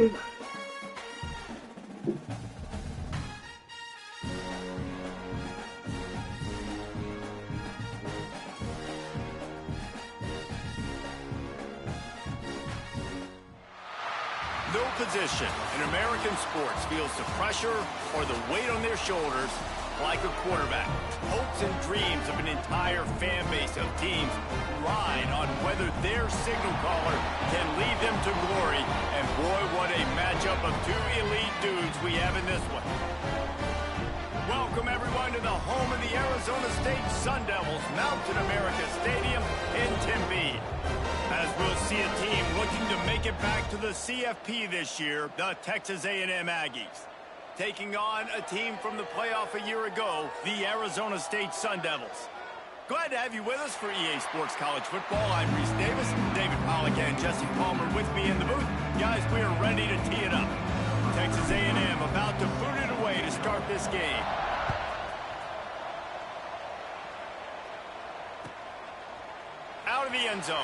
No position in American sports feels the pressure or the weight on their shoulders like a quarterback. Hopes and dreams of an entire fan base of teams ride on whether their signal caller can lead them to glory. And boy, what a matchup of two elite dudes we have in this one. Welcome, everyone, to the home of the Arizona State Sun Devils, Mountain America Stadium in Tempe. As we'll see a team looking to make it back to the CFP this year, the Texas A&M Aggies. Taking on a team from the playoff a year ago, the Arizona State Sun Devils. Glad to have you with us for EA Sports College Football. I'm Reese Davis, David Pollack and Jesse Palmer with me in the booth. Guys, we are ready to tee it up. Texas A&M about to boot it away to start this game. Out of the end zone.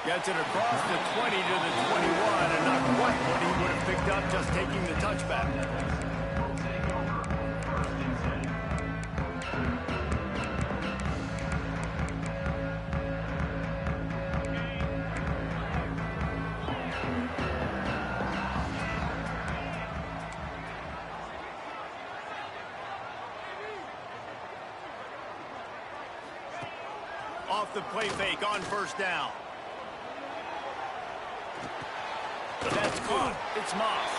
Gets it across the 20 to the 21, and not quite what he would have picked up just taking the touchback. Off the play fake on first down. That's good. It's Moss.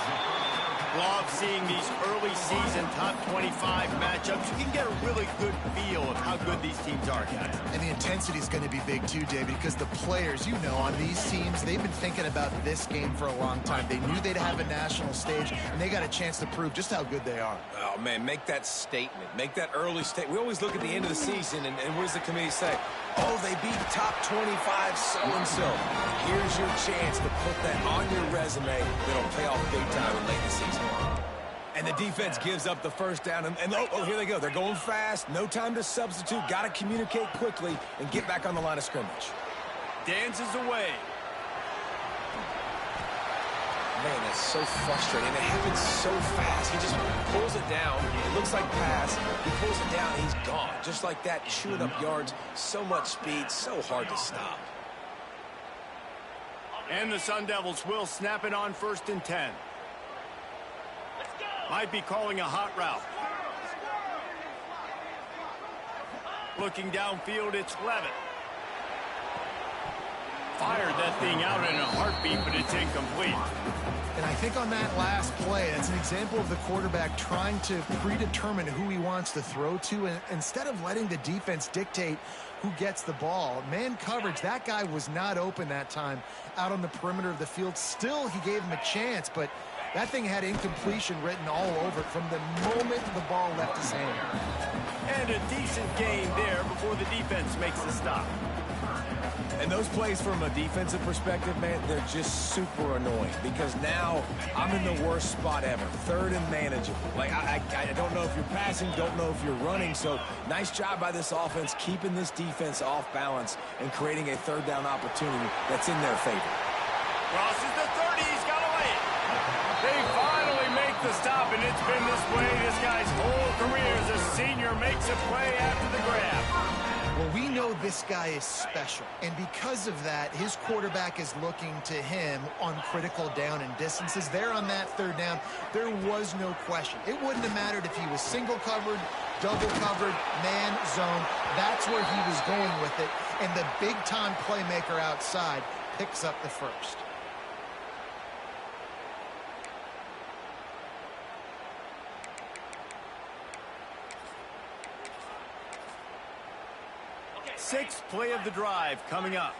Love seeing these early season top 25 matchups. You can get a really good feel of how good these teams are, guys. And the intensity is going to be big too, David, because the players, you know, on these teams, they've been thinking about this game for a long time. They knew they'd have a national stage, and they got a chance to prove just how good they are. Oh, man, make that statement. Make that early statement. We always look at the end of the season, and what does the committee say? Oh, they beat top 25 so-and-so. Here's your chance to put that on your resume that'll pay off big time in late in the season. And the defense gives up the first down, and oh, here they go. They're going fast. No time to substitute. Got to communicate quickly and get back on the line of scrimmage. Dances away. Man, that's so frustrating. It happens so fast. He just pulls it down. It looks like pass. He pulls it down, and he's gone. Just like that, chewing up yards. So much speed, so hard to stop. And the Sun Devils will snap it on 1st and 10. Might be calling a hot route. Looking downfield, it's Levitt. Fired that thing out in a heartbeat, but it's incomplete. And I think on that last play, that's an example of the quarterback trying to predetermine who he wants to throw to, and instead of letting the defense dictate who gets the ball. Man coverage, that guy was not open that time out on the perimeter of the field. Still, he gave him a chance, but that thing had incompletion written all over it from the moment the ball left his hand. And a decent gain there before the defense makes the stop. And those plays from a defensive perspective, man, they're just super annoying because now I'm in the worst spot ever. 3rd and manageable. Like, I don't know if you're passing, don't know if you're running. So nice job by this offense keeping this defense off balance and creating a 3rd down opportunity that's in their favor. Crosses the 30, he's got away. They finally make the stop, and it's been this way this guy's whole career as a senior makes a play after the grab. Well, we know this guy is special, and because of that, his quarterback is looking to him on critical down and distances. There on that 3rd down, there was no question. It wouldn't have mattered if he was single covered, double covered, man, zone. That's where he was going with it, and the big-time playmaker outside picks up the first. Sixth play of the drive coming up.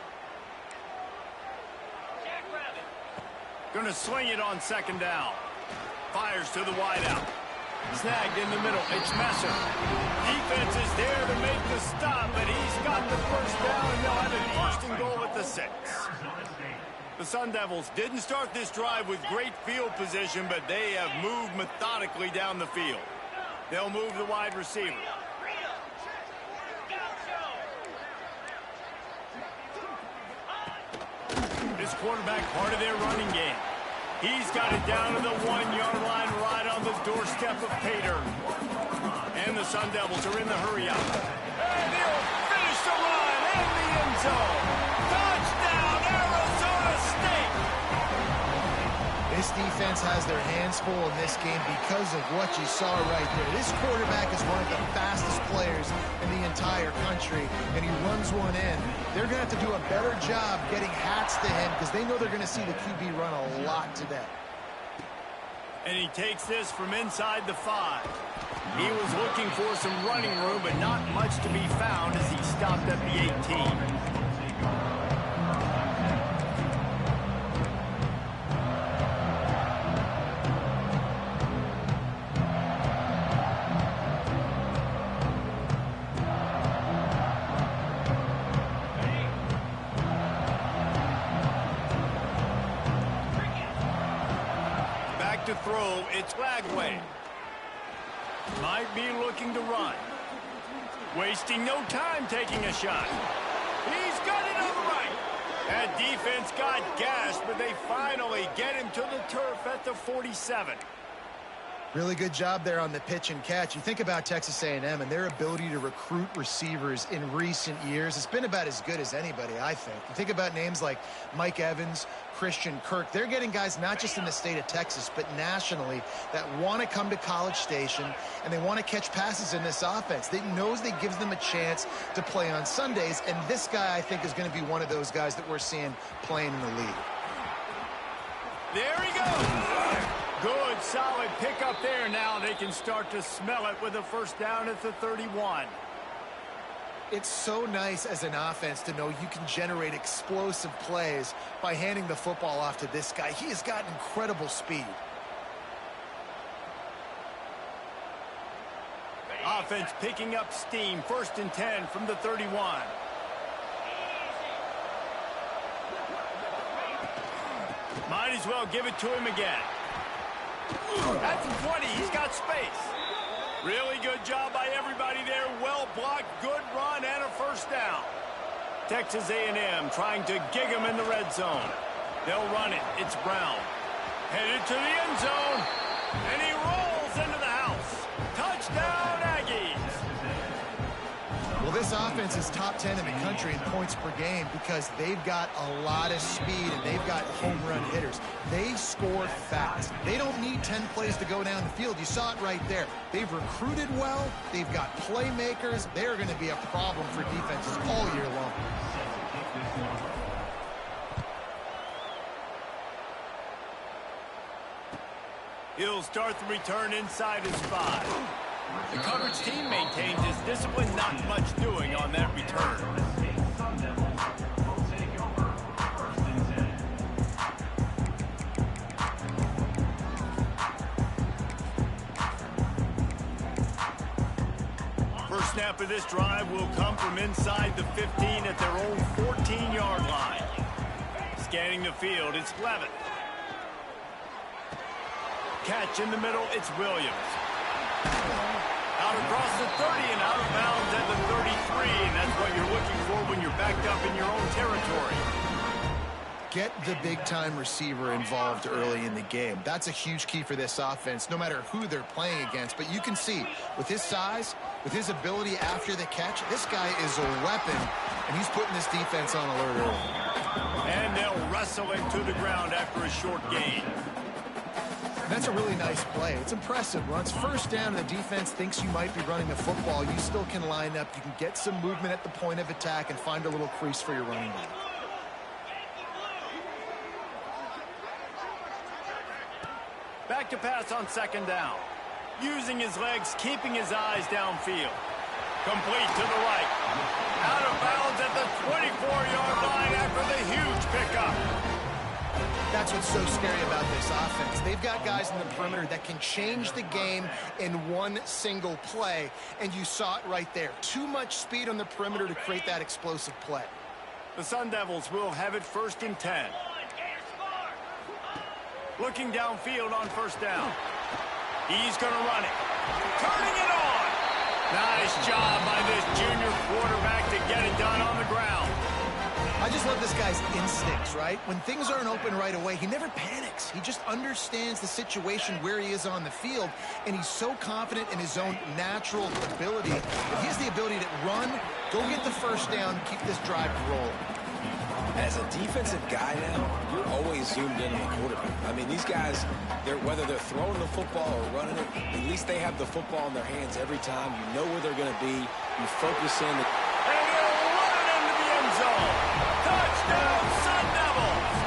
Going to sling it on 2nd down. Fires to the wideout. Snagged in the middle. It's Messer. Defense is there to make the stop, but he's got the first down, and they'll have it 1st and goal at the 6. The Sun Devils didn't start this drive with great field position, but they have moved methodically down the field. They'll move the wide receiver. This quarterback part of their running game. He's got it down to the 1-yard line right on the doorstep of Pater. And the Sun Devils are in the hurry-up. And he'll finish the run in the end zone. Touchdown, Arizona State! This defense has their hands full in this game because of what you saw right there. This quarterback is one of the fastest players in the entire country, and he runs one in. They're going to have to do a better job getting hats to him because they know they're going to see the QB run a lot today. And he takes this from inside the 5. He was looking for some running room, but not much to be found as he stopped at the 18. To throw, it's Lagway. Might be looking to run. Wasting no time taking a shot. He's got it on the right. That defense got gashed, but they finally get him to the turf at the 47. Really good job there on the pitch and catch. You think about Texas A&M and their ability to recruit receivers in recent years. It's been about as good as anybody, I think. You think about names like Mike Evans, Christian Kirk. They're getting guys not just in the state of Texas, but nationally that want to come to College Station and they want to catch passes in this offense. They knows that gives them a chance to play on Sundays, and this guy, I think, is going to be one of those guys that we're seeing playing in the league. There he goes. Good, solid pickup there. Now they can start to smell it with a first down at the 31. It's so nice as an offense to know you can generate explosive plays by handing the football off to this guy. He has got incredible speed. Offense picking up steam. 1st and 10 from the 31. Might as well give it to him again. That's 20. He's got space. Really good job by everybody there. Well blocked, good run, and a first down. Texas A&M trying to gig him in the red zone. They'll run it. It's Brown. Headed to the end zone. And he rolls into the house. Touchdown, Aggies. Well, this offense is top 10 in the country in points per game because they've got a lot of speed and they've got home run hitters. They score fast. They don't need 10 plays to go down the field. You saw it right there. They've recruited well. They've got playmakers. They're going to be a problem for defenses all year long. He'll start the return inside his 5. The coverage team maintains his discipline, not much doing on that return. First snap of this drive will come from inside the 15 at their own 14-yard line. Scanning the field, it's Levitt. Catch in the middle, it's Williams. Out across the 30 and out of bounds at the 33. And that's what you're looking for when you're backed up in your own territory. Get the big-time receiver involved early in the game. That's a huge key for this offense, no matter who they're playing against. But you can see, with his size, with his ability after the catch, this guy is a weapon, and he's putting this defense on alert early. And they'll wrestle him to the ground after a short gain. That's a really nice play. It's impressive. Once first down and the defense thinks you might be running the football, you still can line up. You can get some movement at the point of attack and find a little crease for your running back. Back to pass on 2nd down. Using his legs, keeping his eyes downfield. Complete to the right. Out of bounds at the 24-yard line after the huge pickup. That's what's so scary about this offense. They've got guys in the perimeter that can change the game in one single play, and you saw it right there. Too much speed on the perimeter to create that explosive play. The Sun Devils will have it 1st and 10. Looking downfield on 1st down. He's going to run it. Turning it on. Nice job by this junior quarterback to get it done on the ground. I I just love this guy's instincts, right? When things aren't open right away, he never panics. He just understands the situation where he is on the field, and he's so confident in his own natural ability. He has the ability to run, go get the first down, keep this drive rolling. As a defensive guy now, you're always zoomed in on the quarterback. I mean, these guys, whether they're throwing the football or running it, at least they have the football in their hands every time. You know where they're going to be. You focus in. And he'll run it into the end zone. Touchdown, Sun Devils!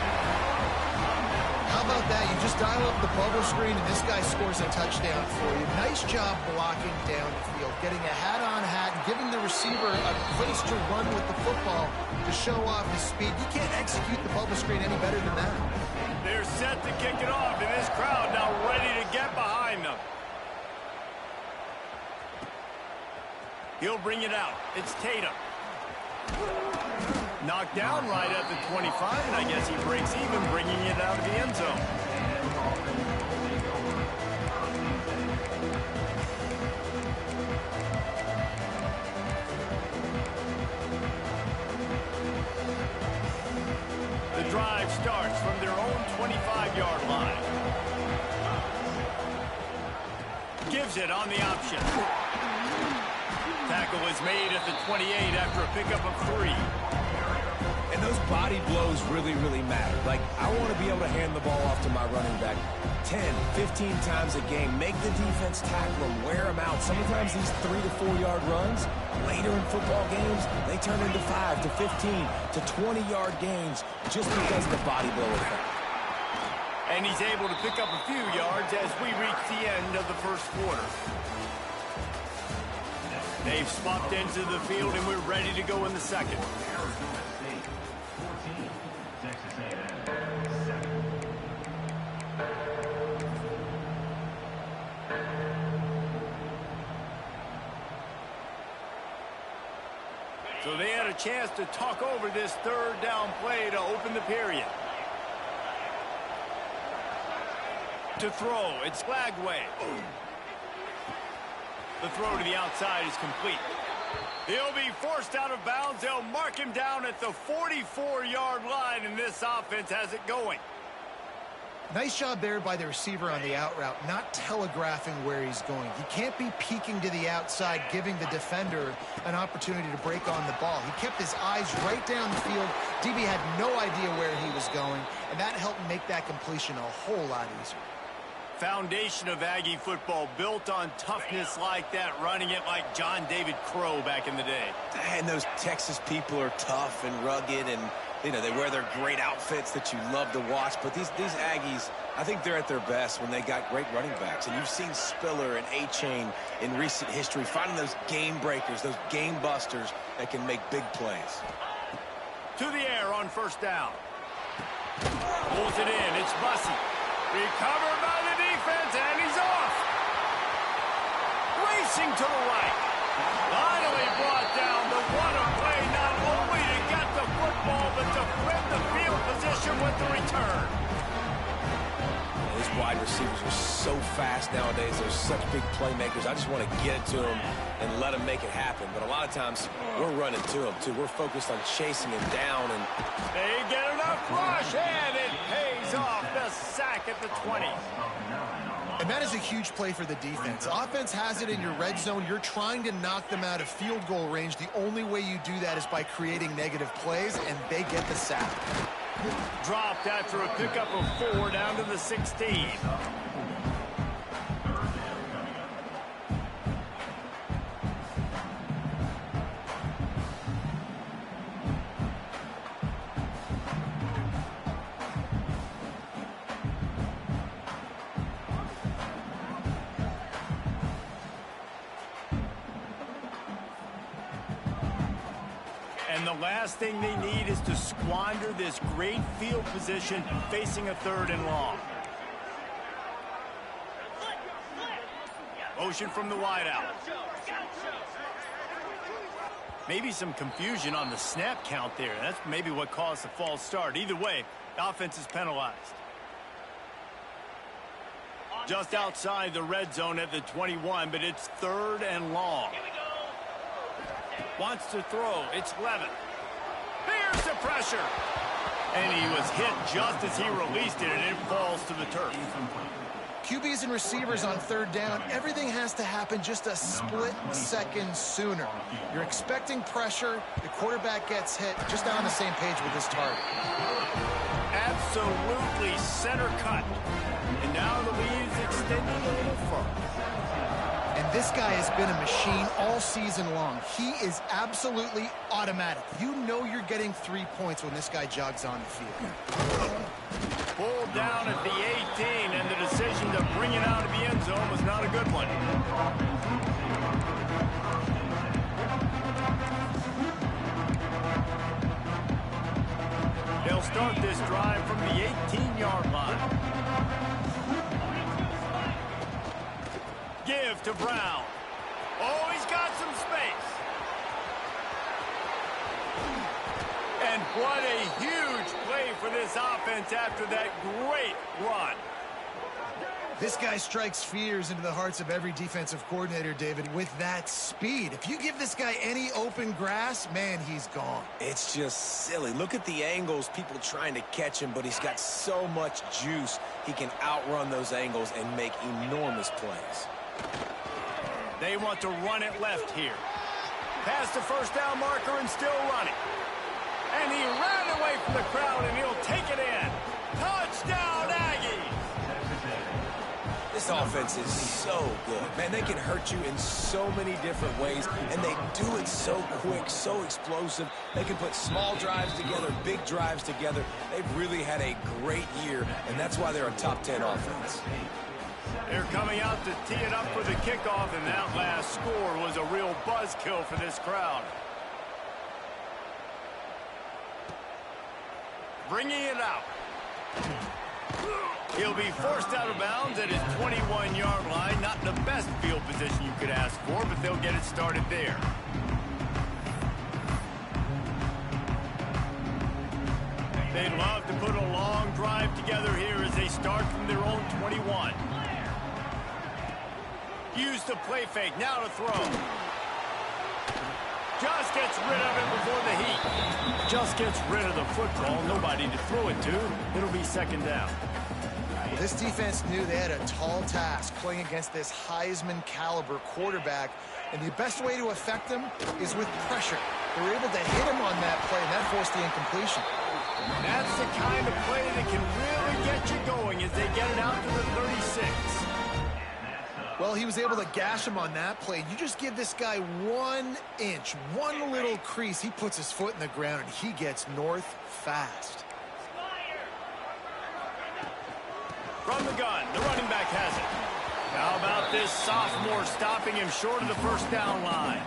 How about that? You just dial up the bubble screen, and this guy scores a touchdown for you. Nice job blocking down the field, getting a hat-on hat, and giving the receiver a place to run with the football to show off his speed. You can't execute the bubble screen any better than that. They're set to kick it off, and this crowd now ready to get behind them. He'll bring it out. It's Tatum. Knocked down right at the 25, and I guess he breaks even, bringing it out of the end zone. The drive starts from their own 25-yard line. Gives it on the option. Tackle is made at the 28 after a pickup of 3. And those body blows really, really matter. Like, I want to be able to hand the ball off to my running back 10, 15 times a game. Make the defense tackle them, wear them out. Sometimes these 3 to 4 yard runs, later in football games, they turn into 5 to 15 to 20-yard gains just because of the body blow effect. And he's able to pick up a few yards as we reach the end of the first quarter. They've swapped into the field, and we're ready to go in the second. So they had a chance to talk over this third down play to open the period. To throw, it's Flagway. The throw to the outside is complete. He'll be forced out of bounds. They'll mark him down at the 44-yard line, and this offense has it going. Nice job there by the receiver on the out route, not telegraphing where he's going. He can't be peeking to the outside, giving the defender an opportunity to break on the ball. He kept his eyes right down the field. DB had no idea where he was going, and that helped make that completion a whole lot easier. Foundation of Aggie football built on toughness like that, running it like John David Crow back in the day. And those Texas people are tough and rugged, and you know, they wear their great outfits that you love to watch. But these Aggies, I think they're at their best when they got great running backs. And you've seen Spiller and A-Chain in recent history finding those game breakers, those game busters that can make big plays. To the air on first down. Pulls it in. It's Bussey. Recovered by the defense, and he's off. Racing to the right. Finally brought down, the one play not only to get the football, but to flip the field position with the return. These wide receivers are so fast nowadays. They're such big playmakers. I just want to get it to them and let them make it happen. But a lot of times, we're running to them, too. We're focused on chasing him down. And they get enough rush, and it pays off. The sack at the 20. And that is a huge play for the defense. Offense has it in your red zone. You're trying to knock them out of field goal range. The only way you do that is by creating negative plays, and they get the sack. Dropped after a pickup of 4 down to the 16. And the last thing they need is to squander this great field position facing a 3rd and long. Motion from the wideout. Maybe some confusion on the snap count there. That's maybe what caused the false start. Either way, the offense is penalized. Just outside the red zone at the 21, but it's 3rd and long. Wants to throw. It's Levin. Here's the pressure. And he was hit just as he released it, and it falls to the turf. QBs and receivers on third down, everything has to happen just a split second sooner. You're expecting pressure, the quarterback gets hit, just not on the same page with his target. Absolutely center cut. And now the lead's extending a little further. And this guy has been a machine all season long. He is absolutely automatic. You know you're getting 3 points when this guy jogs on the field. Pulled down at the 18, and the decision to bring it out of the end zone was not a good one. They'll start this drive from the 18-yard line. Give to Brown. Oh, he's got some space. And what a huge play for this offense after that great run. This guy strikes fears into the hearts of every defensive coordinator, David, with that speed. If you give this guy any open grass, man, he's gone. It's just silly. Look at the angles, people trying to catch him, but he's got so much juice. He can outrun those angles and make enormous plays. They want to run it left here. Past the first down marker and still running. And he ran away from the crowd, and he'll take it in. Touchdown, Aggies! This offense is so good. Man, they can hurt you in so many different ways, and they do it so quick, so explosive. They can put small drives together, big drives together. They've really had a great year, and that's why they're a top 10 offense. They're coming out to tee it up for the kickoff, and that last score was a real buzzkill for this crowd. Bringing it out. He'll be forced out of bounds at his 21-yard line. Not the best field position you could ask for, but they'll get it started there. They'd love to put a long drive together here as they start from their own 21. Use the play fake, now to throw. Just gets rid of it before the heat. Just gets rid of the football. Nobody to throw it to. It'll be second down. This defense knew they had a tall task playing against this Heisman caliber quarterback, and the best way to affect him is with pressure. They were able to hit him on that play, and that forced the incompletion. That's the kind of play that can really get you going as they get it out to the 36. Well, he was able to gash him on that play. You just give this guy 1 inch, one little crease, he puts his foot in the ground, and he gets north fast. From the gun, the running back has it. How about this sophomore stopping him short of the first down line?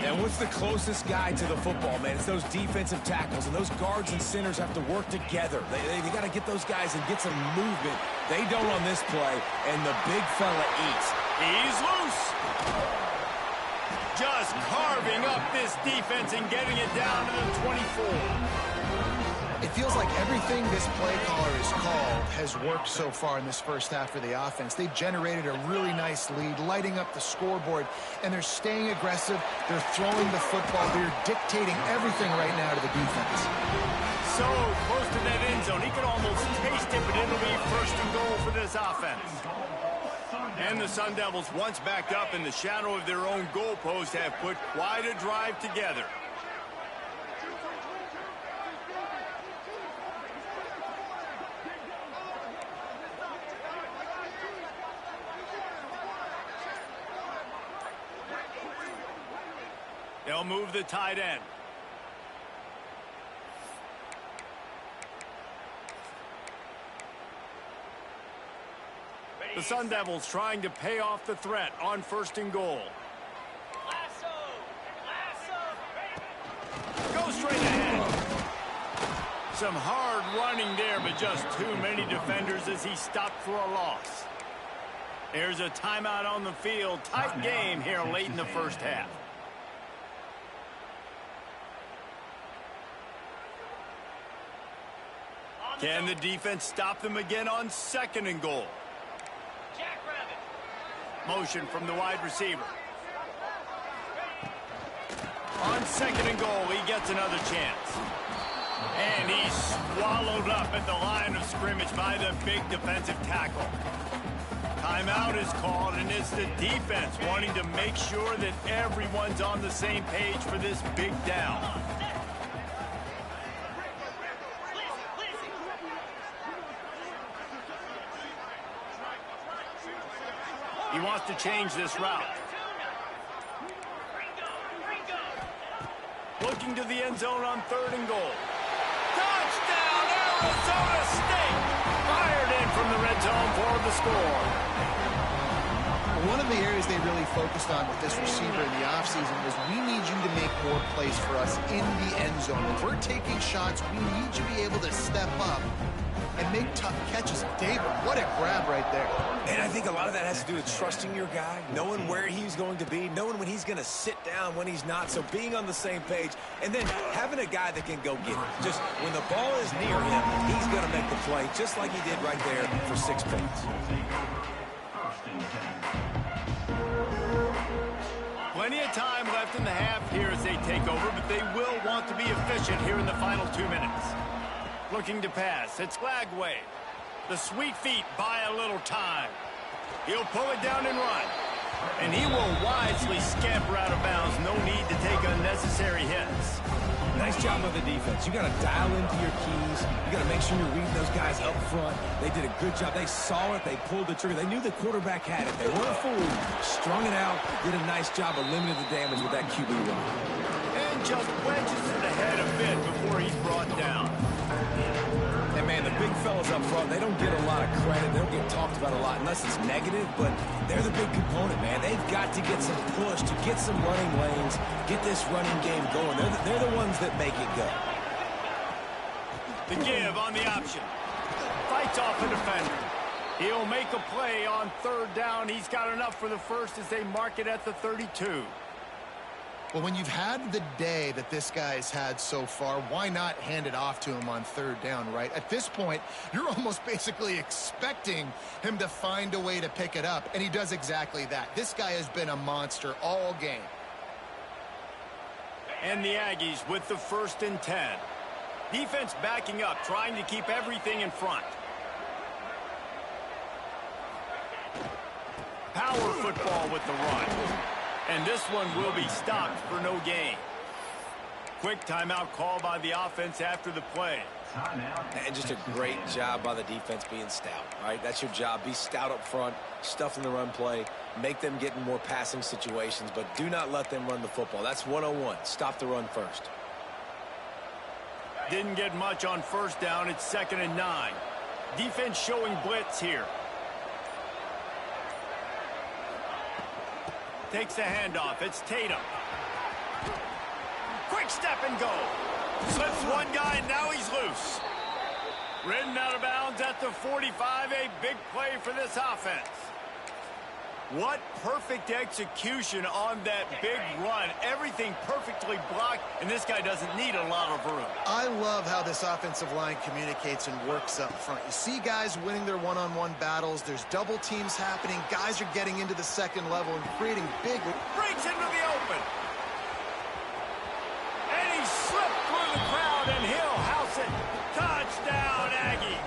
And what's the closest guy to the football, man? It's those defensive tackles, and those guards and centers have to work together. They got to get those guys and get some movement. They don't on this play, and the big fella eats. He's loose. Just carving up this defense and getting it down to the 24. It feels like everything this play caller has called has worked so far in this first half for the offense. They've generated a really nice lead, lighting up the scoreboard, and they're staying aggressive. They're throwing the football. They're dictating everything right now to the defense. So close to that end zone. He could almost taste it, but it'll be first and goal for this offense. And the Sun Devils, once backed up in the shadow of their own goalpost, have put quite a drive together. They'll move the tight end. The Sun Devils trying to pay off the threat on first and goal. Go straight ahead. Some hard running there, but just too many defenders as he stopped for a loss. There's a timeout on the field. Tight game here late in the first half. Can the defense stop them again on second and goal? Motion from the wide receiver. On second and goal, he gets another chance. And he's swallowed up at the line of scrimmage by the big defensive tackle. Timeout is called, and it's the defense wanting to make sure that everyone's on the same page for this big down. He wants to change this route. Looking to the end zone on 3rd and goal. Touchdown, Arizona State! Fired in from the red zone for the score. One of the areas they really focused on with this receiver in the offseason was we need you to make more plays for us in the end zone. If we're taking shots, we need you to be able to step up and make tough catches. David, what a grab right there. And I think a lot of that has to do with trusting your guy, knowing where he's going to be, knowing when he's going to sit down, when he's not, so being on the same page, and then having a guy that can go get it. Just when the ball is near him, he's going to make the play, just like he did right there for 6 points. Plenty of time left in the half here as they take over, but they will want to be efficient here in the final 2 minutes. Looking to pass. It's Lagway. The sweet feet buy a little time. He'll pull it down and run. And he will wisely scamper out of bounds. No need to take unnecessary hits. Nice job of the defense. You got to dial into your keys. You got to make sure you're reading those guys up front. They did a good job. They saw it. They pulled the trigger. They knew the quarterback had it. They weren't fooled. Strung it out. Did a nice job of limiting the damage with that QB run. And just wedges it ahead a bit before he's brought down. And, man, the big fellas up front, they don't get a lot of credit. They don't get talked about a lot unless it's negative, but they're the big component, man. They've got to get some push, to get some running lanes, get this running game going. They're the ones that make it go. The give on the option. Fights off a defender. He'll make a play on 3rd down. He's got enough for the first as they mark it at the 32. Well, when you've had the day that this guy's had so far, why not hand it off to him on 3rd down, right? At this point, you're almost basically expecting him to find a way to pick it up, and he does exactly that. This guy has been a monster all game. And the Aggies with the 1st and 10. Defense backing up, trying to keep everything in front. Power football with the run. And this one will be stopped for no gain. Quick timeout call by the offense after the play. And just a great job by the defense being stout, right? That's your job. Be stout up front, stuff in the run play, make them get in more passing situations, but do not let them run the football. That's 101. Stop the run first. Didn't get much on 1st down. It's 2nd and 9. Defense showing blitz here. Takes the handoff. It's Tatum. Quick step and go. Slips one guy, and now he's loose. Ridden out of bounds at the 45. A big play for this offense. What perfect execution on that big run. Everything perfectly blocked, and this guy doesn't need a lot of room. I love how this offensive line communicates and works up front. You see guys winning their one-on-one battles. There's double teams happening. Guys are getting into the 2nd level and creating big... Breaks into the open. And he slipped through the crowd, and he'll house it. Touchdown, Aggie.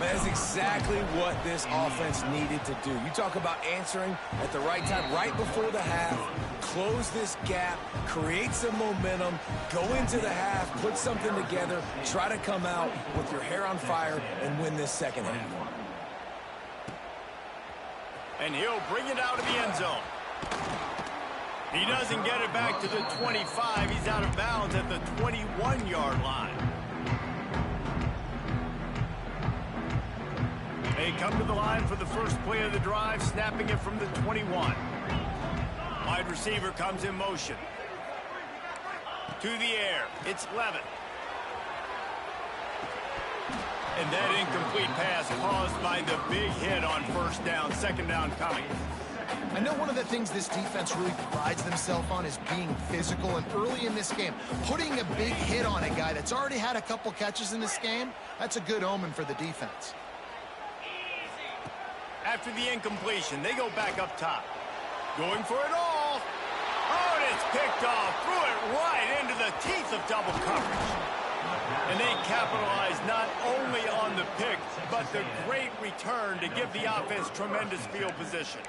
That's exactly what this offense needed to do. You talk about answering at the right time, right before the half, close this gap, create some momentum, go into the half, put something together, try to come out with your hair on fire and win this 2nd half. And he'll bring it out of the end zone. He doesn't get it back to the 25. He's out of bounds at the 21-yard line. They come to the line for the first play of the drive, snapping it from the 21. Wide receiver comes in motion. To the air. It's Levitt. And that incomplete pass caused by the big hit on 1st down, 2nd down coming. I know one of the things this defense really prides themselves on is being physical, and early in this game, putting a big hit on a guy that's already had a couple catches in this game, that's a good omen for the defense. After the incompletion, they go back up top. Going for it all. Oh, and it's picked off, threw it right into the teeth of double coverage. And they capitalized not only on the pick, but the great return to give the offense tremendous field position.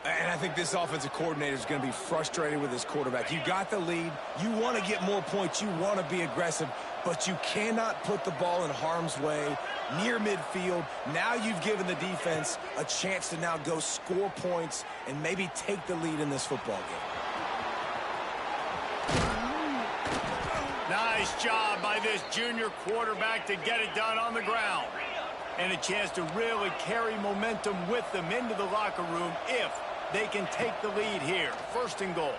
And I think this offensive coordinator is going to be frustrated with his quarterback. You got the lead. You want to get more points. You want to be aggressive, but you cannot put the ball in harm's way near midfield. Now you've given the defense a chance to now go score points and maybe take the lead in this football game. Nice job by this junior quarterback to get it done on the ground. And a chance to really carry momentum with them into the locker room if they can take the lead here. First and goal.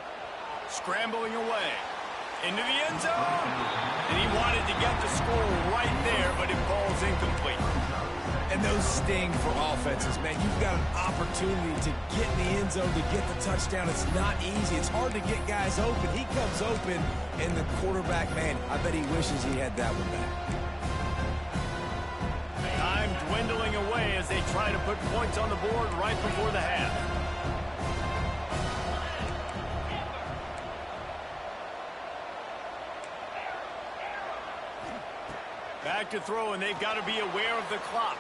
Scrambling away. Into the end zone. And he wanted to get the score right there, but it falls incomplete. And those sting for offenses, man. You've got an opportunity to get in the end zone, to get the touchdown. It's not easy. It's hard to get guys open. He comes open, and the quarterback, man, I bet he wishes he had that one back. Time dwindling away as they try to put points on the board right before the half. Back to throw, and they've got to be aware of the clock.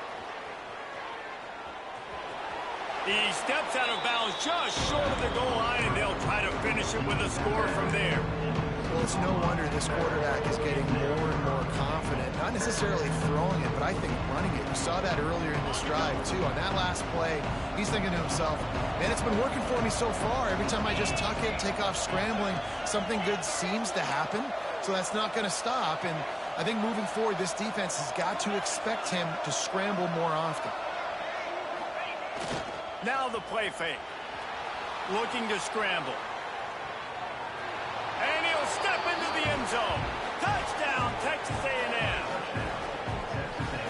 He steps out of bounds just short of the goal line, and they'll try to finish it with a score from there. Well, it's no wonder this quarterback is getting more and more confident. Not necessarily throwing it, but I think running it. We saw that earlier in this drive, too. On that last play, he's thinking to himself, man, it's been working for me so far. Every time I just tuck it, take off scrambling, something good seems to happen. So that's not going to stop. And I think moving forward, this defense has got to expect him to scramble more often. Now the play fake. Looking to scramble. And he'll step into the end zone. Touchdown, Texas A&M.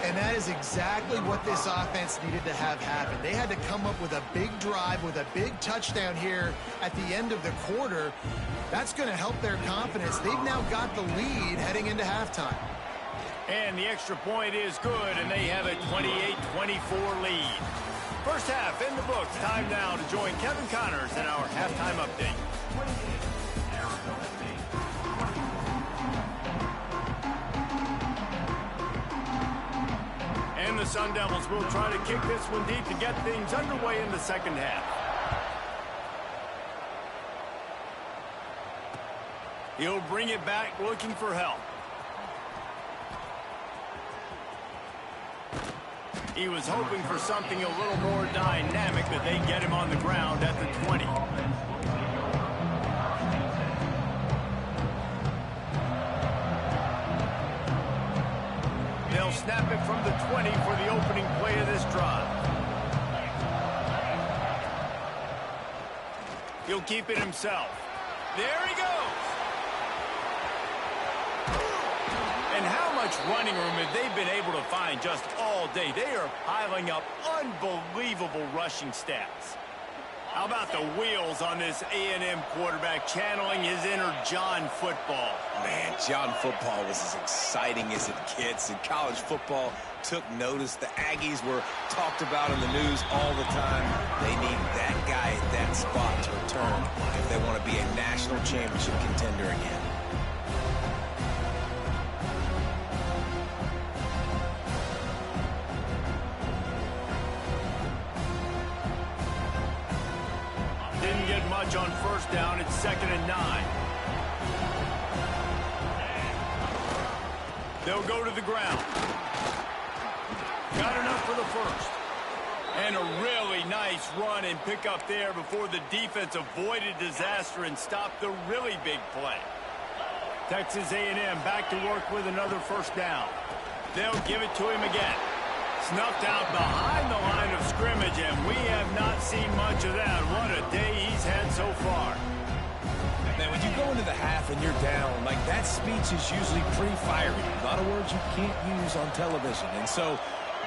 And that is exactly what this offense needed to have happen. They had to come up with a big drive with a big touchdown here at the end of the quarter. That's going to help their confidence. They've now got the lead heading into halftime. And the extra point is good, and they have a 28-24 lead. First half in the books. Time now to join Kevin Connors in our halftime update. And the Sun Devils will try to kick this one deep to get things underway in the second half. He'll bring it back looking for help. He was hoping for something a little more dynamic, but they get him on the ground at the 20. They'll snap it from the 20 for the opening play of this drive. He'll keep it himself. There he goes. And how much running room have they been able to find just all day? They are piling up unbelievable rushing stats. How about the wheels on this A&M quarterback channeling his inner John football? Man, John football was as exciting as it gets, and college football took notice. The Aggies were talked about in the news all the time. They need that guy at that spot to return if they want to be a national championship contender again. Didn't get much on first down. It's 2nd and 9. They'll go to the ground. Got enough for the first. And a really nice run and pick up there before the defense avoided disaster and stopped the really big play. Texas A&M back to work with another first down. They'll give it to him again. Snuffed out behind the line of scrimmage, and we have not seen much of that. What a day he's had so far. Man, when you go into the half and you're down, like that speech is usually pretty fiery. A lot of words you can't use on television. And so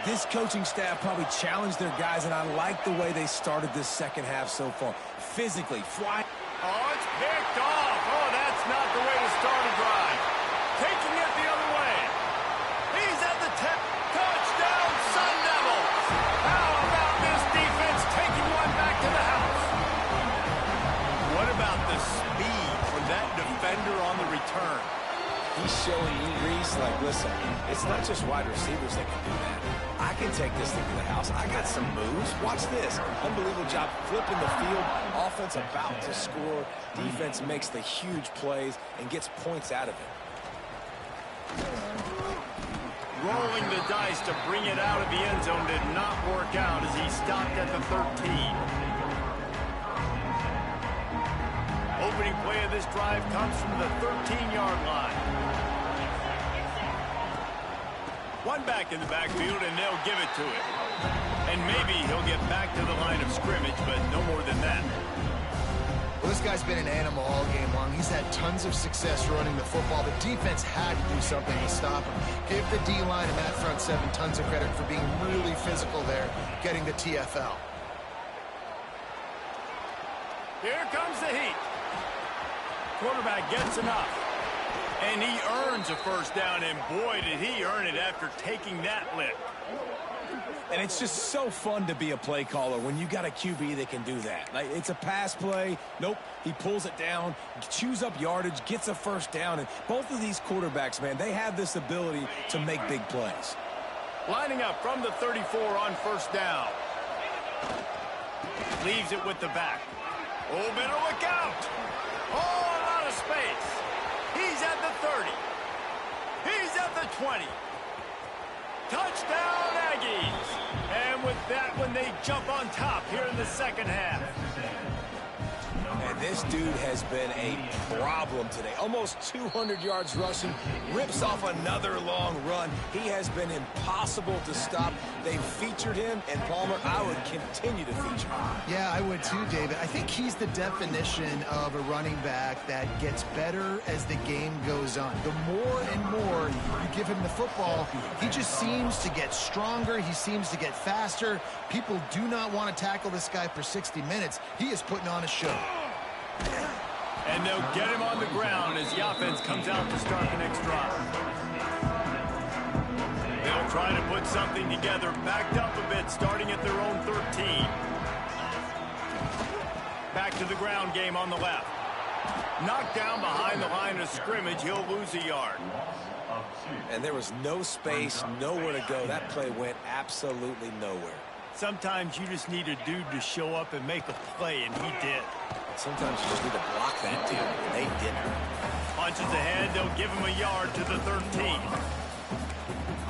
this coaching staff probably challenged their guys, and I like the way they started this second half so far. Physically, flying. Oh, it's picked off. Oh, that's not the way to start a drive. Taking it the other way. He's at the 10. Touchdown, Sun Devils. How about this defense taking one back to the house? What about the speed also, it's not just wide receivers that can do that. I can take this thing to the house. I got some moves. Watch this. Unbelievable job flipping the field. Offense about to score. Defense makes the huge plays and gets points out of it. Rolling the dice to bring it out of the end zone did not work out as he stopped at the 13. Opening play of this drive comes from the 13-yard line. One back in the backfield, and they'll give it to him. And maybe he'll get back to the line of scrimmage, but no more than that. Well, this guy's been an animal all game long. He's had tons of success running the football. The defense had to do something to stop him. Give the D-line and that front seven tons of credit for being really physical there, getting the TFL. Here comes the heat. Quarterback gets enough. And he earns a first down, and boy, did he earn it after taking that lick. And it's just so fun to be a play caller when you got a QB that can do that. Like, it's a pass play. Nope, he pulls it down, chews up yardage, gets a first down. And both of these quarterbacks, man, they have this ability to make big plays. Lining up from the 34 on first down. Leaves it with the back. Oh, better look out. Oh, a lot of space. He's at the 30. He's at the 20. Touchdown, Aggies. And with that one, they jump on top here in the second half. And this dude has been a problem today. Almost 200 yards rushing. Rips off another long run. He has been impossible to stop. They've featured him, and Palmer, I would continue to feature him. Yeah, I would too, David. I think he's the definition of a running back that gets better as the game goes on. The more and more you give him the football, he just seems to get stronger. He seems to get faster. People do not want to tackle this guy for 60 minutes. He is putting on a show. And they'll get him on the ground as the offense comes out to start the next drive. They'll try to put something together, backed up a bit, starting at their own 13. Back to the ground game on the left. Knocked down behind the line of scrimmage, he'll lose a yard. And there was no space, nowhere to go. That play went absolutely nowhere. Sometimes you just need a dude to show up and make a play, and he did. Sometimes you just need to block that dude, and they didn't. Punches ahead, they'll give him a yard to the 13.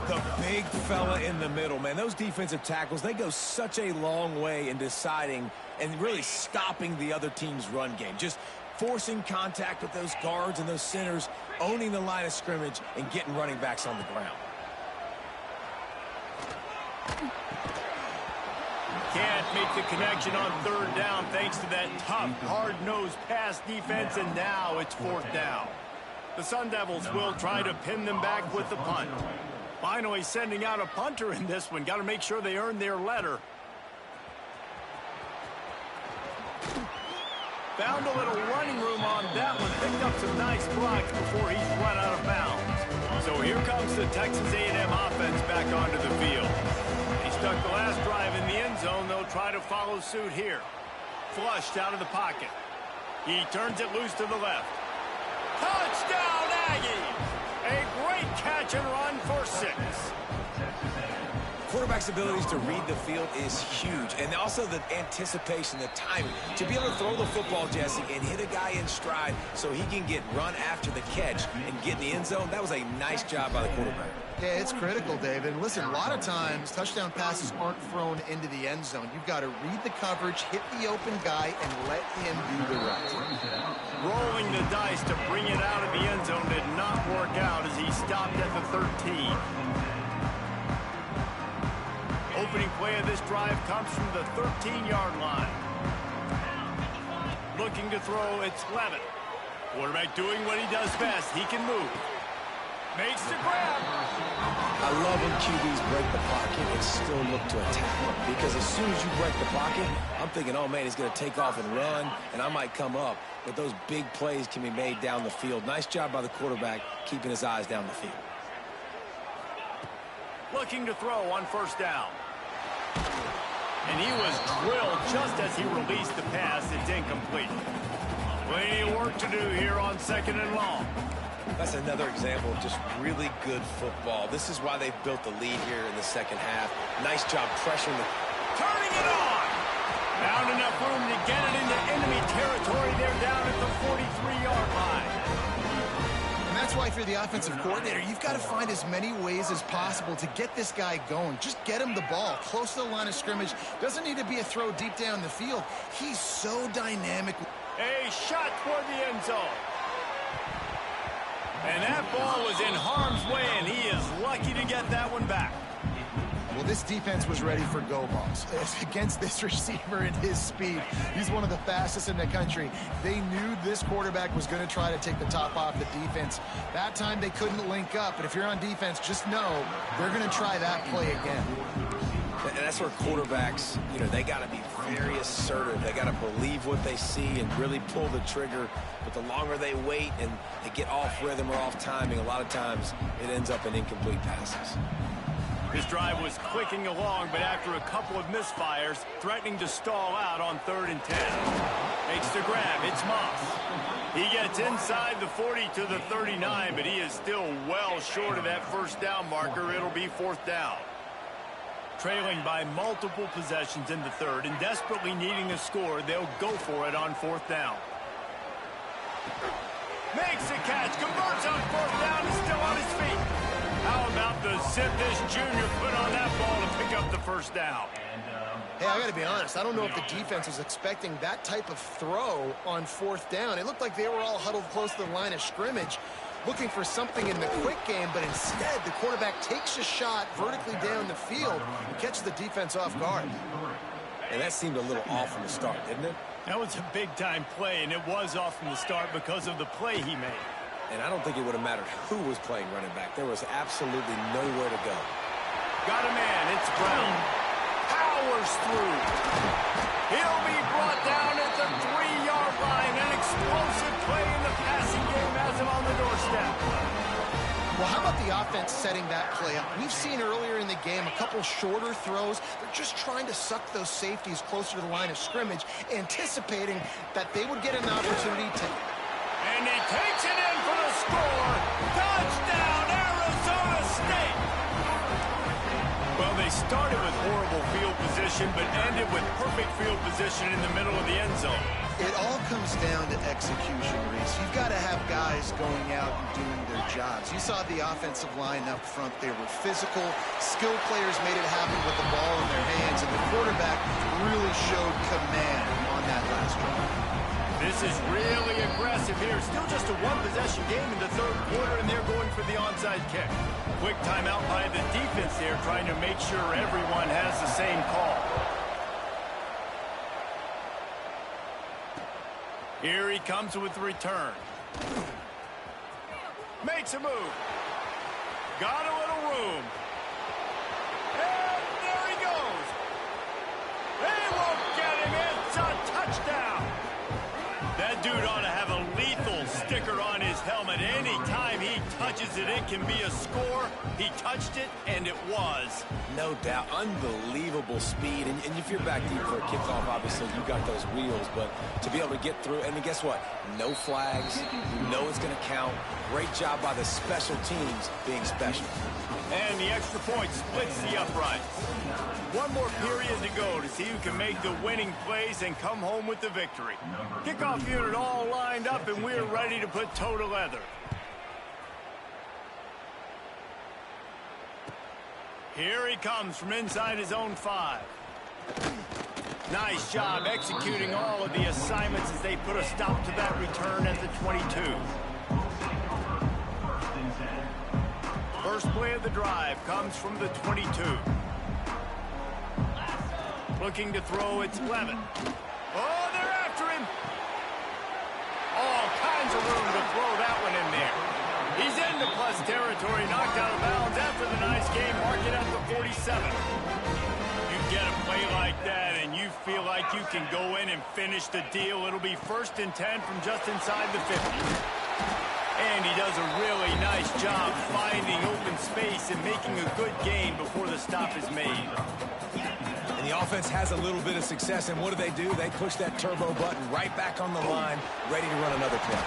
The big fella in the middle, man. Those defensive tackles, they go such a long way in deciding and really stopping the other team's run game. Just forcing contact with those guards and those centers, owning the line of scrimmage, and getting running backs on the ground. Can't make the connection on third down thanks to that tough, hard-nosed pass defense, and now it's fourth down. The Sun Devils will try to pin them back with the punt. Finally sending out a punter in this one. Got to make sure they earn their letter. Found a little running room on that one. Picked up some nice blocks before he's run out of bounds. So here comes the Texas A&M offense back onto the field. He stuck the last drive in the end zone. They'll try to follow suit here. Flushed out of the pocket. He turns it loose to the left. Touchdown, Aggies! A great catch and run for 6. Quarterback's abilities to read the field is huge, and also the anticipation, the timing. To be able to throw the football, Jesse, and hit a guy in stride so he can get run after the catch and get in the end zone, that was a nice job by the quarterback. Yeah, it's critical, David. Listen, a lot of times touchdown passes aren't thrown into the end zone. You've got to read the coverage, hit the open guy, and let him do the rest. Rolling the dice to bring it out of the end zone did not work out as he stopped at the 13. Opening play of this drive comes from the 13-yard line. Looking to throw, it's Levin. Quarterback doing what he does best. He can move. Makes the grab. I love when QBs break the pocket and still look to attack. Because as soon as you break the pocket, I'm thinking, oh, man, he's going to take off and run, and I might come up. But those big plays can be made down the field. Nice job by the quarterback keeping his eyes down the field. Looking to throw on first down. And he was drilled just as he released the pass. It's incomplete. Plenty of work to do here on second and long. That's another example of just really good football. This is why they've built the lead here in the second half. Nice job pressuring the... Turning it on! Found enough room to get it into enemy territory. They're down at the 43-yard line. And that's why if you're the offensive coordinator, you've got to find as many ways as possible to get this guy going. Just get him the ball close to the line of scrimmage. Doesn't need to be a throw deep down the field. He's so dynamic. A shot toward the end zone. And that ball was in harm's way, and he is lucky to get that one back. Well, this defense was ready for go balls. Against this receiver at his speed, he's one of the fastest in the country. They knew this quarterback was going to try to take the top off the defense. That time they couldn't link up, but if you're on defense, just know they're going to try that play again. And that's where quarterbacks, they got to be very assertive. They got to believe what they see and really pull the trigger. But the longer they wait and they get off rhythm or off timing, a lot of times it ends up in incomplete passes. His drive was clicking along, but after a couple of misfires, threatening to stall out on 3rd and 10. Makes the grab. It's Moss. He gets inside the 40 to the 39, but he is still well short of that first down marker. It'll be 4th down. Trailing by multiple possessions in the 3rd and desperately needing a score, they'll go for it on 4th down. Makes a catch, converts on 4th down, is still on his feet. How about the zip this junior put on that ball to pick up the first down? Hey, I got to be honest. I don't know if the defense was expecting that type of throw on 4th down. It looked like they were all huddled close to the line of scrimmage, looking for something in the quick game, but instead the quarterback takes a shot vertically down the field and catches the defense off guard. And that seemed a little off from the start, didn't it? That was a big-time play, and it was off from the start because of the play he made. And I don't think it would have mattered who was playing running back. There was absolutely nowhere to go. Got a man. It's Brown. Powers through. He'll be brought down at the 3-yard line. An explosive play in the passing game has him on the doorstep. Well, how about the offense setting that play up? We've seen earlier in the game a couple shorter throws. They're just trying to suck those safeties closer to the line of scrimmage, anticipating that they would get an opportunity to... And he takes it in for the score. Touchdown, Arizona State. Well, they started with horrible field position, but ended with perfect field position in the middle of the end zone. It all comes down to execution, Reese. You've got to have guys going out and doing their jobs. You saw the offensive line up front. They were physical. Skilled players made it happen with the ball in their hands, and the quarterback really showed command on that last drive. This is really aggressive here. Still just a one-possession game in the 3rd quarter, and they're going for the onside kick. Quick timeout by the defense there, trying to make sure everyone has the same call. Here he comes with the return. Makes a move. Got a little room. And there he goes. They won't get him. It's a touchdown. That dude ought to have a lethal sticker on his helmet. Anytime he touches it, it can be a score. He touched it, and it was. No doubt. Unbelievable speed. And if you're back deep for a kickoff, obviously you got those wheels. But to be able to get through, and guess what? No flags. You know it's going to count. Great job by the special teams being special. And the extra point splits the uprights. One more period to go to see who can make the winning plays and come home with the victory. Kickoff unit all lined up, and we're ready to put toe to leather. Here he comes from inside his own 5. Nice job executing all of the assignments as they put a stop to that return at the 22. First play of the drive comes from the 22. Looking to throw, it's Levin. Oh, they're after him. All kinds of room to throw that one in there. He's into plus territory, knocked out of bounds after the nice game, marked it at the 47. You get a play like that and you feel like you can go in and finish the deal. It'll be 1st and 10 from just inside the 50. And he does a really nice job finding open space and making a good gain before the stop is made. And the offense has a little bit of success, and what do? They push that turbo button right back on the line, ready to run another play.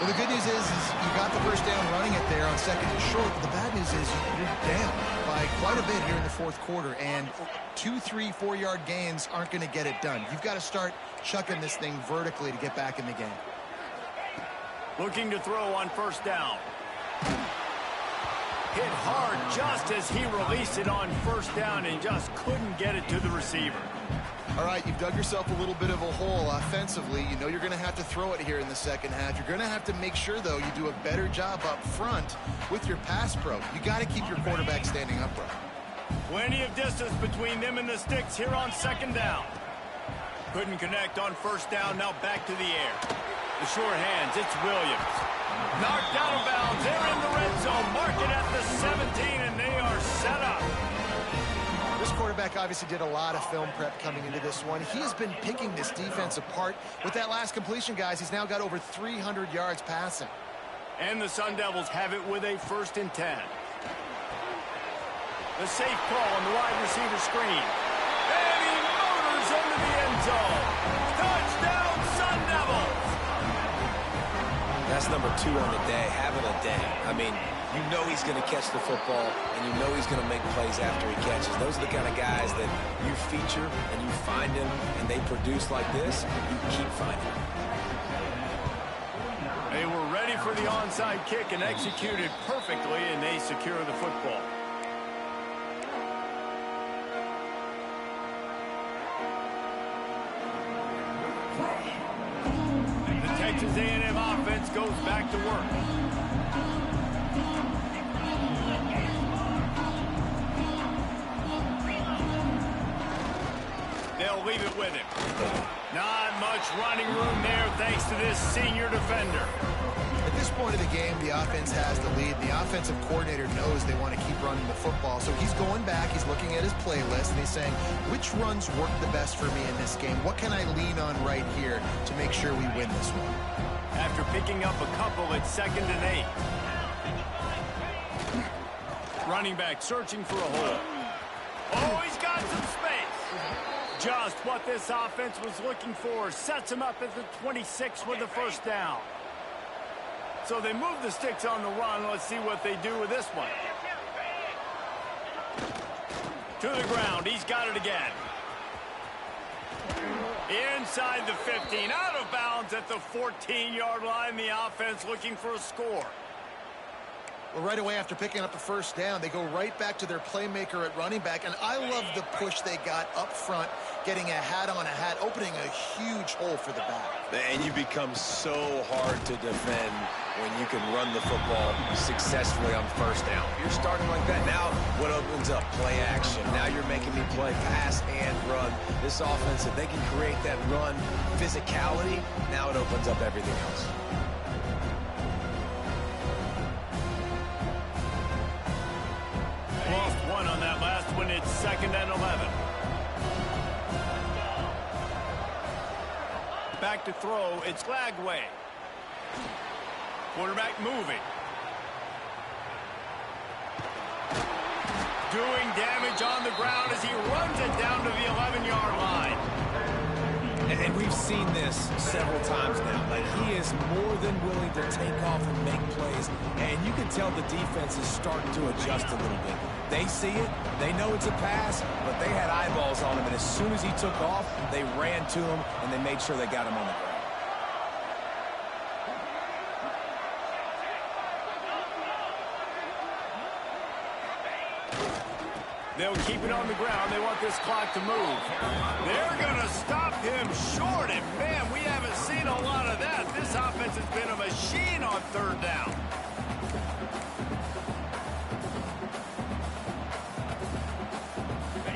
Well, the good news is you got the first down running it there on 2nd and short. But the bad news is you're down by quite a bit here in the 4th quarter. And 2, 3, 4-yard gains aren't going to get it done. You've got to start chucking this thing vertically to get back in the game. Looking to throw on 1st down. Hit hard just as he released it on 1st down and just couldn't get it to the receiver. All right, you've dug yourself a little bit of a hole offensively. You know you're going to have to throw it here in the 2nd half. You're going to have to make sure, though, you do a better job up front with your pass pro. You got to keep your quarterback standing upright. Plenty of distance between them and the sticks here on 2nd down. Couldn't connect on 1st down, now back to the air. The sure hands, it's Williams. Knocked out of bounds, they're in the red zone. Mark it at the 17, and they are set up. This quarterback obviously did a lot of film prep coming into this one. He has been picking this defense apart. With that last completion, guys, he's now got over 300 yards passing. And the Sun Devils have it with a 1st and 10. The safe call on the wide receiver screen. And he motors into the end zone. Touchdown, Sun Devils! That's number 2 on the day, having a day. I mean, you know he's going to catch the football, and you know he's going to make plays after he catches. Those are the kind of guys that you feature, and you find them, and they produce like this, you keep finding them. They were ready for the onside kick and executed perfectly, and they secure the football. Texas A&M offense goes back to work. They'll leave it with him. Not much running room there thanks to this senior defender. At this point of the game, the offense has the lead. The offensive coordinator knows they want to keep running the football. So he's going back, he's looking at his playlist, and he's saying, which runs work the best for me in this game? What can I lean on right here to make sure we win this one? After picking up a couple, it's 2nd and 8. Running back searching for a hole. Oh, he's got some space. Just what this offense was looking for. Sets him up at the 26 with the 1st down. So they move the sticks on the run. Let's see what they do with this one. To the ground. He's got it again. Inside the 15. Out of bounds at the 14-yard line. The offense looking for a score. Well, right away after picking up the 1st down, they go right back to their playmaker at running back. And I love the push they got up front, getting a hat on a hat, opening a huge hole for the back. And you become so hard to defend when you can run the football successfully on 1st down. You're starting like that. Now what opens up? Play action. Now you're making me play pass and run. This offense, if they can create that run physicality, now it opens up everything else. Lost one on that last one. It's 2nd and 11. Back to throw. It's Lagway. Quarterback moving. Doing damage on the ground as he runs it down to the 11-yard line. And we've seen this several times now. Like, he is more than willing to take off and make plays. And you can tell the defense is starting to adjust a little bit. They see it. They know it's a pass, but they had eyeballs on him. And as soon as he took off, they ran to him, and they made sure they got him on the ground. They'll keep it on the ground. They want this clock to move. They're going to stop him short. And, man, we haven't seen a lot of that. This offense has been a machine on 3rd down.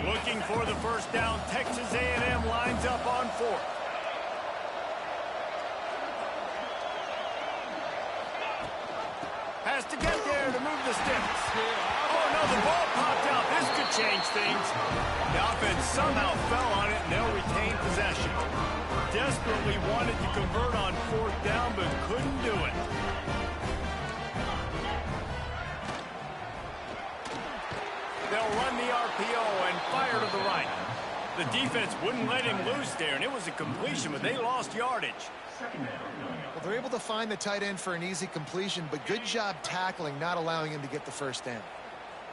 Looking for the 1st down. Texas A&M lines up on 4th. Has to get there to move the sticks. Oh, no, the ball popped out. This could change things. The offense somehow fell on it, and they'll retain possession. Desperately wanted to convert on 4th down, but couldn't do it. They'll run the RPO and fire to the right. The defense wouldn't let him loose there, and it was a completion, but they lost yardage. Well, they're able to find the tight end for an easy completion, but good job tackling, not allowing him to get the first down.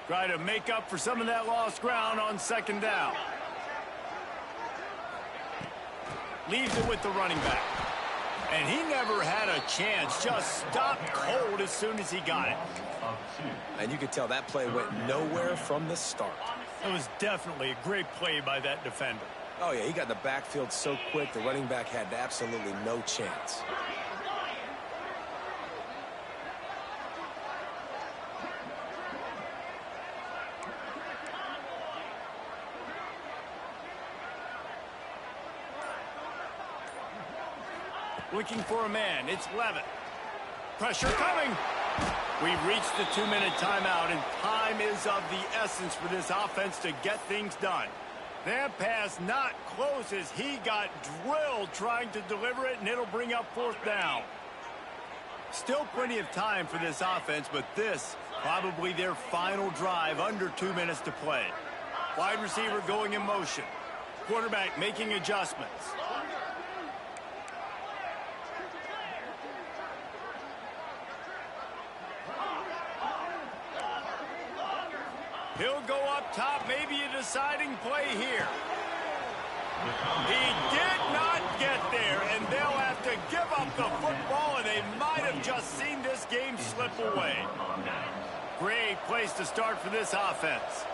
Try to make up for some of that lost ground on second down. Leaves it with the running back. And he never had a chance. Just stopped cold as soon as he got it. And you could tell that play went nowhere from the start. It was definitely a great play by that defender. Oh, yeah, he got in the backfield so quick, the running back had absolutely no chance. Looking for a man. It's Levitt. Pressure coming. We've reached the 2-minute timeout, and time is of the essence for this offense to get things done. That pass not close as he got drilled trying to deliver it, and it'll bring up fourth down. Still plenty of time for this offense, but this probably their final drive, under 2 minutes to play. Wide receiver going in motion. Quarterback making adjustments. He'll go up top, maybe a deciding play here. He did not get there, and they'll have to give up the football, and they might have just seen this game slip away. Great place to start for this offense.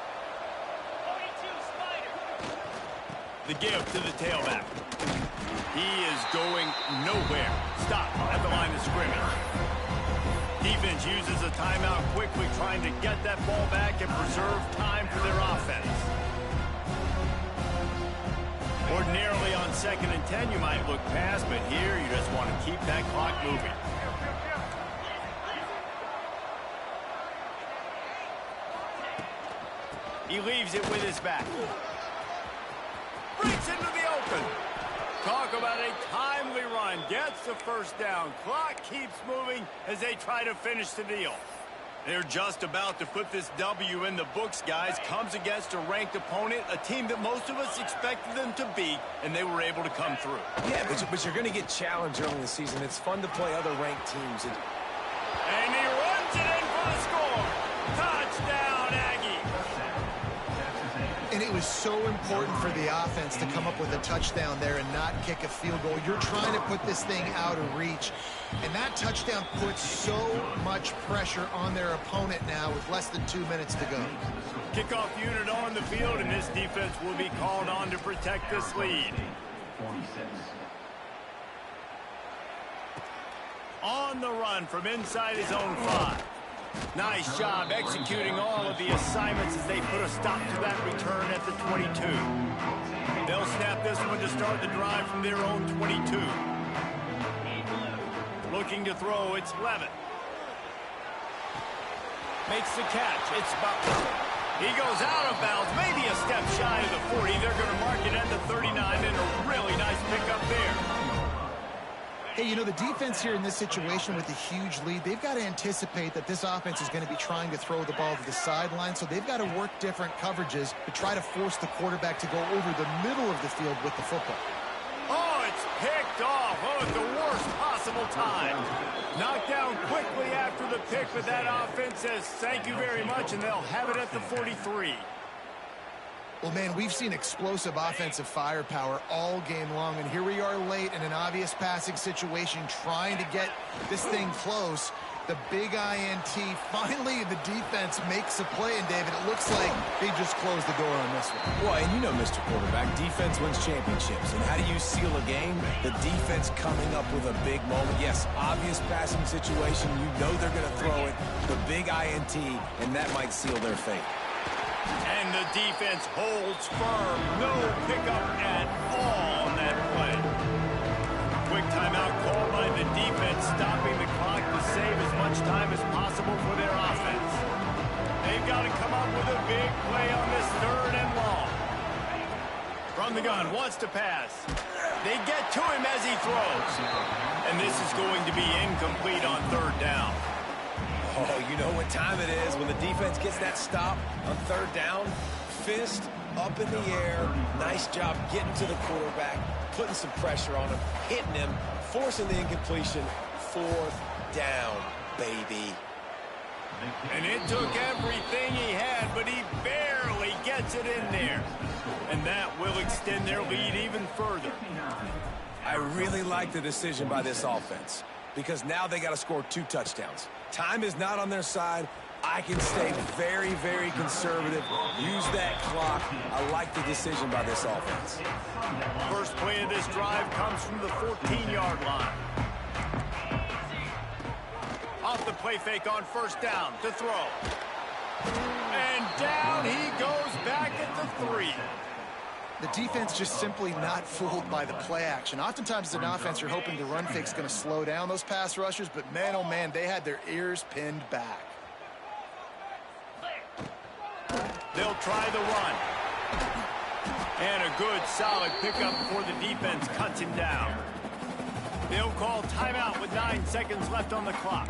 The give to the tailback. He is going nowhere. Stop at the line of scrimmage. Defense uses a timeout quickly, trying to get that ball back and preserve time for their offense. Ordinarily on 2nd and 10, you might look past, but here you just want to keep that clock moving. He leaves it with his back. Breaks into the open. Talk about a timely run. Gets the first down. Clock keeps moving as they try to finish the deal. They're just about to put this W in the books, guys. Comes against a ranked opponent, a team that most of us expected them to beat, and they were able to come through. Yeah, but you're going to get challenged early in the season. It's fun to play other ranked teams. And he runs it in for the score. Touchdown, Aggie. And it was so important for the offense to come up with a touchdown there and not kick a field goal. You're trying to put this thing out of reach. And that touchdown puts so much pressure on their opponent now with less than 2 minutes to go. Kickoff unit on the field, and this defense will be called on to protect this lead. On the run from inside his own 5. Nice job executing all of the assignments as they put a stop to that return at the 22. They'll snap this one to start the drive from their own 22. Looking to throw, it's Levitt. Makes the catch, it's Butler. He goes out of bounds, maybe a step shy of the 40. They're going to mark it at the 39, and a really nice pickup there. Hey, you know, the defense here in this situation with a huge lead, they've got to anticipate that this offense is going to be trying to throw the ball to the sideline, so they've got to work different coverages to try to force the quarterback to go over the middle of the field with the football. Oh, it's picked off. Oh, at the worst possible time. Knocked down quickly after the pick, but that offense says thank you very much, and they'll have it at the 43. Well, man, we've seen explosive offensive firepower all game long, and here we are late in an obvious passing situation trying to get this thing close. The big INT, finally the defense makes a play, and David, it looks like they just closed the door on this one. Well, and you know, Mr. Quarterback, defense wins championships. And how do you seal a game? The defense coming up with a big moment. Yes, obvious passing situation. You know they're going to throw it. The big INT, and that might seal their fate. And the defense holds firm. No pickup at all on that play. Quick timeout called by the defense, stopping the clock to save as much time as possible for their offense. They've got to come up with a big play on this 3rd and long. From the gun, wants to pass. They get to him as he throws. And this is going to be incomplete on 3rd down. Oh, you know what time it is when the defense gets that stop on 3rd down. Fist up in the air. Nice job getting to the quarterback, putting some pressure on him, hitting him, forcing the incompletion. 4th down, baby. And it took everything he had, but he barely gets it in there. And that will extend their lead even further. I really like the decision by this offense because now they got to score 2 touchdowns. Time is not on their side. I can stay very, very conservative. Use that clock. I like the decision by this offense. First play of this drive comes from the 14-yard line. Off the play fake on first down to throw. And down he goes back at the 3. The defense just simply not fooled by the play action. Oftentimes as an offense, you're hoping the run fake's going to slow down those pass rushers, but man, oh man, they had their ears pinned back. They'll try the run. And a good, solid pickup before the defense cuts him down. They'll call timeout with 9 seconds left on the clock.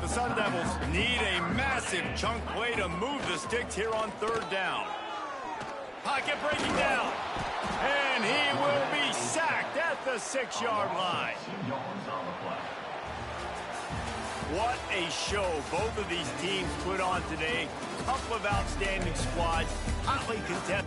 The Sun Devils need a massive chunk play to move the sticks here on 3rd down. Pocket breaking down. And he will be sacked at the 6-yard line. What a show both of these teams put on today. Couple of outstanding squads, hotly contested.